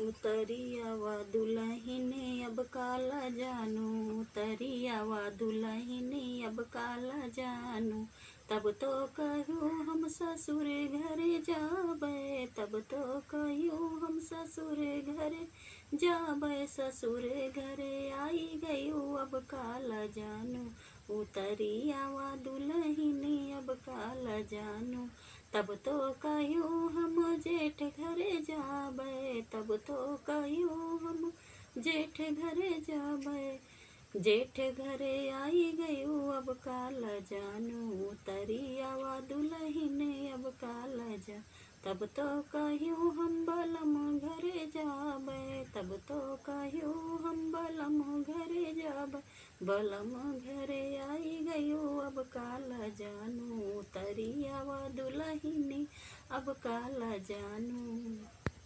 उतरियावा दुल्हने अब काला जानू, उतरियावा दुल्हने अब काला जानू। तब तो कहूँ हम ससुर घरे जाबे, तब तो कहूँ हम ससुर घरे जाबे। ससुर घरे आई गयूँ अब काला जानू, उतरियावा दुल्हने अब काला जानू। तब तो कहूँ हम जेठ घरे जाबे, तब तो कहूँ हम जेठ घरे जाबे। जेठ घरे आई गयूँ अब काला जानू, उतरियावा दुल्हने अब काला जा। तब तो कहूँ हम बलम घरे जाबे, तब तो कहूँ हम बलम घरे जाबे। बलम घरे आई गयूँ अब काला जानू, उतरियावा दुल्हने अब काला जानू।